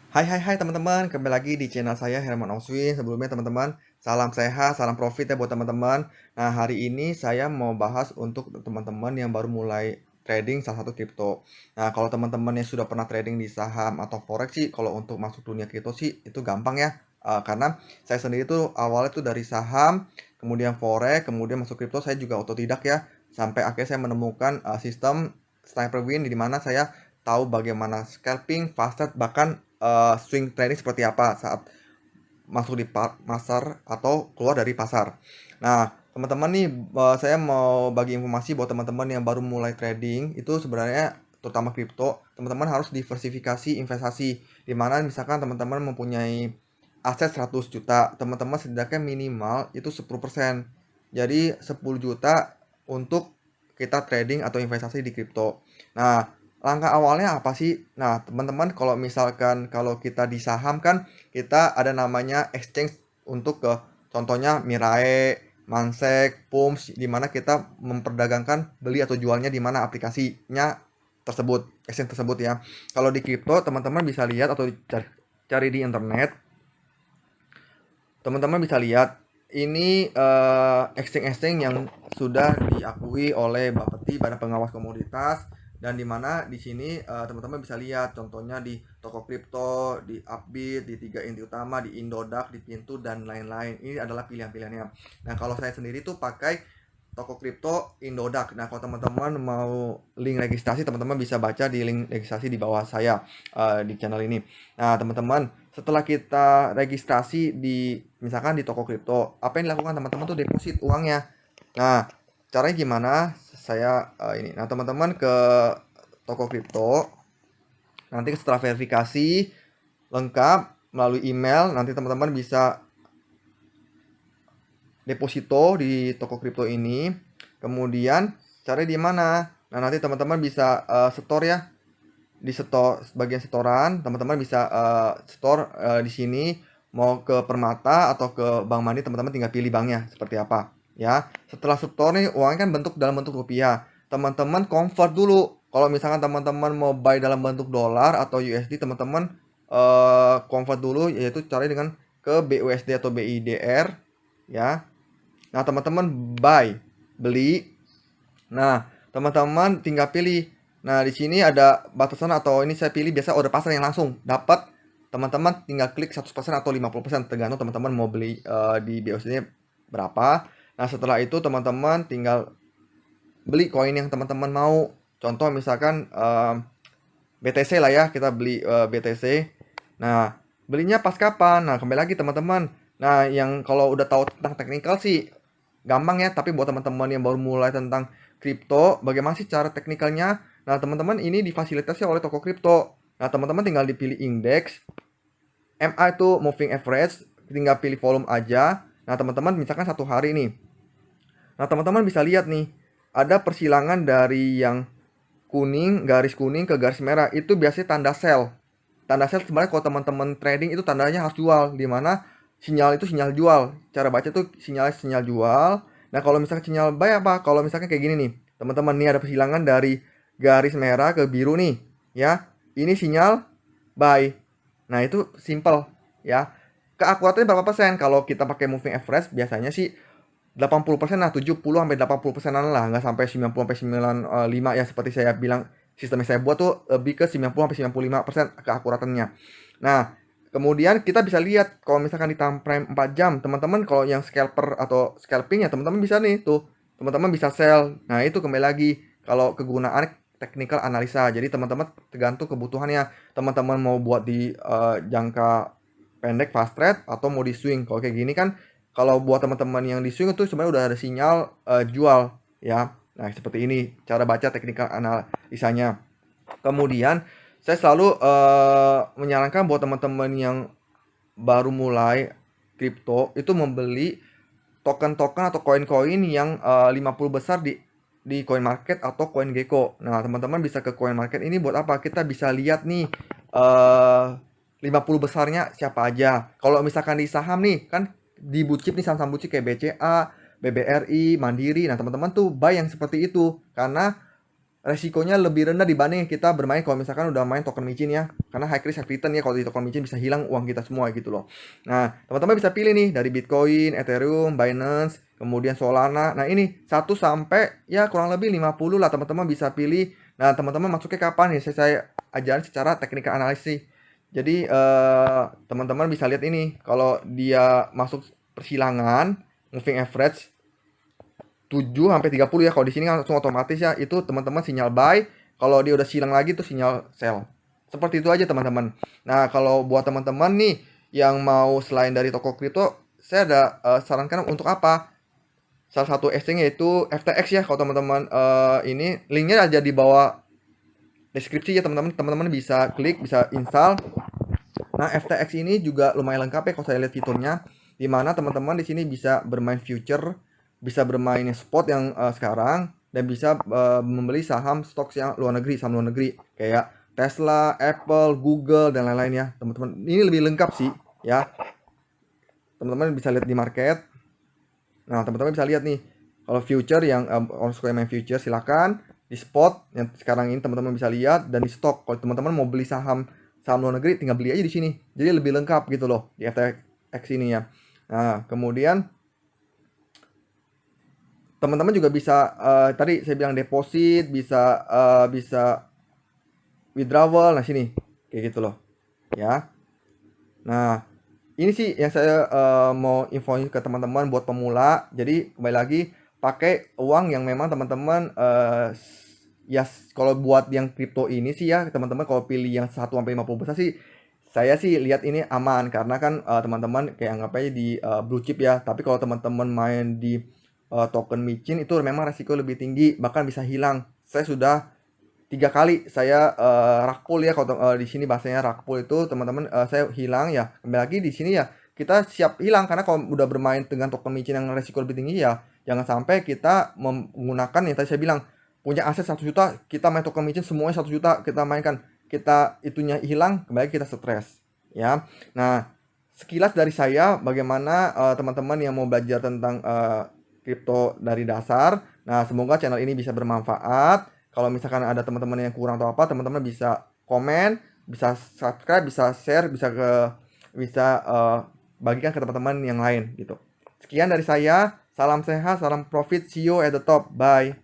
Hai teman-teman, kembali lagi di channel saya Herman Oswin. Sebelumnya teman-teman, salam sehat, salam profit ya buat teman-teman. Nah, hari ini saya mau bahas untuk teman-teman yang baru mulai trading salah satu kripto. Nah, kalau teman-teman yang sudah pernah trading di saham atau forex sih, kalau untuk masuk dunia kripto sih itu gampang ya. Karena saya sendiri tuh awalnya tuh dari saham, kemudian forex, kemudian masuk kripto saya juga otodidak ya. Sampai akhirnya saya menemukan sistem Sniper Win di mana saya tahu bagaimana scalping, fast trade, bahkan swing trading seperti apa saat masuk di pasar atau keluar dari pasar. Nah, teman-teman nih, saya mau bagi informasi buat teman-teman yang baru mulai trading, itu sebenarnya terutama kripto, teman-teman harus diversifikasi investasi. Di mana misalkan teman-teman mempunyai aset 100 juta, teman-teman setidaknya minimal itu 10%. Jadi 10 juta untuk kita trading atau investasi di kripto. Nah, langkah awalnya apa sih? Nah, teman-teman kalau misalkan kalau kita di saham kan kita ada namanya exchange untuk ke contohnya Mirae, Mansek, Pums, di mana kita memperdagangkan beli atau jualnya di mana aplikasinya tersebut, exchange tersebut ya. Kalau di kripto teman-teman bisa lihat atau cari di internet, teman-teman bisa lihat ini exchange-exchange yang sudah diakui oleh Bapeti, Badan Pengawas Komoditas, dan di mana di sini teman-teman bisa lihat contohnya di toko kripto, di Upbit, di tiga inti utama, di Indodax, di Pintu dan lain-lain. Ini adalah pilihan-pilihannya. Nah, kalau saya sendiri tuh pakai toko kripto Indodax. Nah, kalau teman-teman mau link registrasi, teman-teman bisa baca di link registrasi di bawah saya di channel ini. Nah, teman-teman, setelah kita registrasi di misalkan di toko kripto, apa yang dilakukan teman-teman tuh deposit uangnya. Nah, caranya gimana? Saya ini. Nah, teman-teman ke toko kripto, nanti setelah verifikasi lengkap melalui email, nanti teman-teman bisa deposito di toko kripto ini. Kemudian cari di mana? Nah, nanti teman-teman bisa store ya di store bagian setoran, teman-teman bisa store di sini mau ke Permata atau ke Bank Mani, teman-teman tinggal pilih banknya seperti apa ya. Setelah store nih uangnya kan dalam bentuk rupiah, teman-teman convert dulu. Kalau misalkan teman-teman mau buy dalam bentuk dolar atau USD, teman-teman convert dulu, yaitu cari dengan ke BUSD atau BIDR ya. Nah, teman-teman beli. Nah, teman-teman tinggal pilih. Nah, di sini ada batasan atau ini saya pilih biasa order pasar yang langsung dapat. Teman-teman tinggal klik 100% atau 50% tergantung teman-teman mau beli di BOC-nya berapa. Nah, setelah itu teman-teman tinggal beli koin yang teman-teman mau. Contoh misalkan BTC lah ya, kita beli BTC. Nah, belinya pas kapan? Nah, kembali lagi teman-teman. Nah, yang kalau udah tahu tentang teknikal sih gampang ya, tapi buat teman-teman yang baru mulai tentang kripto, bagaimana sih cara teknikalnya? Nah, teman-teman ini difasilitasi oleh toko kripto. Nah, teman-teman tinggal dipilih indeks, MA itu moving average, tinggal pilih volume aja. Nah, teman-teman misalkan satu hari nih. Nah, teman-teman bisa lihat nih, ada persilangan dari yang kuning, garis kuning ke garis merah. Itu biasanya tanda sell. Tanda sell sebenarnya kalau teman-teman trading itu tandanya harus jual, di mana sinyal itu sinyal jual. Cara baca tuh sinyal jual. Nah, kalau misalkan sinyal buy apa? Kalau misalkan kayak gini nih, teman-teman nih ada persilangan dari garis merah ke biru nih, ya. Ini sinyal buy. Nah, itu simple ya. Keakuratannya berapa persen? Kalau kita pakai moving average biasanya sih 80% lah, 70 sampai 80%-an lah, nggak sampai 90 sampai 95 ya, seperti saya bilang sistem yang saya buat tuh lebih ke 90 sampai 95% keakuratannya. Nah, kemudian kita bisa lihat kalau misalkan di time frame 4 jam, teman-teman kalau yang scalper atau scalping ya teman-teman bisa nih tuh. Teman-teman bisa sell. Nah, itu kembali lagi kalau kegunaan technical analisa. Jadi teman-teman tergantung kebutuhannya. Teman-teman mau buat di jangka pendek fast trade atau mau di swing. Kalau kayak gini kan kalau buat teman-teman yang di swing itu sebenarnya udah ada sinyal jual ya. Nah, seperti ini cara baca teknikal analisanya. Kemudian saya selalu menyarankan buat teman-teman yang baru mulai kripto itu membeli token-token atau koin-koin yang 50 besar di coin market atau coin gecko. Nah, teman-teman bisa ke coin market ini buat apa? Kita bisa lihat nih 50 besarnya siapa aja. Kalau misalkan di saham nih, kan di blue chip nih saham-saham blue chip kayak BCA, BBRI, Mandiri. Nah, teman-teman tuh buy yang seperti itu karena resikonya lebih rendah dibanding kita bermain kalau misalkan udah main token micin ya. Karena high risk high return ya, kalau di token micin bisa hilang uang kita semua gitu loh. Nah, teman-teman bisa pilih nih dari Bitcoin, Ethereum, Binance, kemudian Solana. Nah, ini 1 sampai ya kurang lebih 50 lah teman-teman bisa pilih. Nah, teman-teman masuknya kapan nih? Saya ajarin secara teknikal analisis. Jadi teman-teman bisa lihat ini, kalau dia masuk persilangan moving average 7 sampai 30 ya. Kalau di sini langsung otomatis ya, itu teman-teman sinyal buy. Kalau dia udah silang lagi tuh sinyal sell. Seperti itu aja teman-teman. Nah, kalau buat teman-teman nih yang mau selain dari toko kripto, saya ada sarankan untuk apa? Salah satu exchange yaitu FTX ya. Kalau teman-teman ini linknya aja di bawah deskripsi ya teman-teman. Teman-teman bisa klik, bisa install. Nah, FTX ini juga lumayan lengkap ya kalau saya lihat fiturnya, di mana teman-teman di sini bisa bermain future, bisa bermain spot yang sekarang, dan bisa membeli saham stok yang luar negeri, saham luar negeri kayak Tesla, Apple, Google dan lain-lain ya, teman-teman. Ini lebih lengkap sih ya. Teman-teman bisa lihat di market. Nah, teman-teman bisa lihat nih, kalau future yang orang suka main future silakan. Di spot yang sekarang ini teman-teman bisa lihat, dan di stok kalau teman-teman mau beli saham saham luar negeri tinggal beli aja di sini. Jadi lebih lengkap gitu loh di FTX ini ya. Nah, kemudian teman-teman juga bisa tadi saya bilang deposit, bisa withdrawal. Nah, sini kayak gitu loh ya. Nah, ini sih yang saya mau infoin ke teman-teman buat pemula. Jadi kembali lagi, pakai uang yang memang teman-teman ya kalau buat yang kripto ini sih ya teman-teman, kalau pilih yang 1 sampai 50 besar sih saya sih lihat ini aman, karena kan teman-teman kayak anggap aja di blue chip ya. Tapi kalau teman-teman main di token micin itu memang resiko lebih tinggi, bahkan bisa hilang. Saya sudah 3 kali saya rakpul ya, kalau di sini bahasanya rakpul itu teman-teman, saya hilang ya. Kembali lagi di sini ya kita siap hilang, karena kalau udah bermain dengan token micin yang resiko lebih tinggi ya jangan sampai kita menggunakan yang tadi saya bilang, punya aset 1 juta kita main token micin semuanya 1 juta kita mainkan, kita itunya hilang, kembali kita stres ya. Nah, sekilas dari saya bagaimana teman-teman yang mau belajar tentang kripto dari dasar. Nah, semoga channel ini bisa bermanfaat. Kalau misalkan ada teman-teman yang kurang atau apa, teman-teman bisa komen, bisa subscribe, bisa share, bisa bagikan ke teman-teman yang lain gitu. Sekian dari saya, salam sehat, salam profit, see you at the top, bye.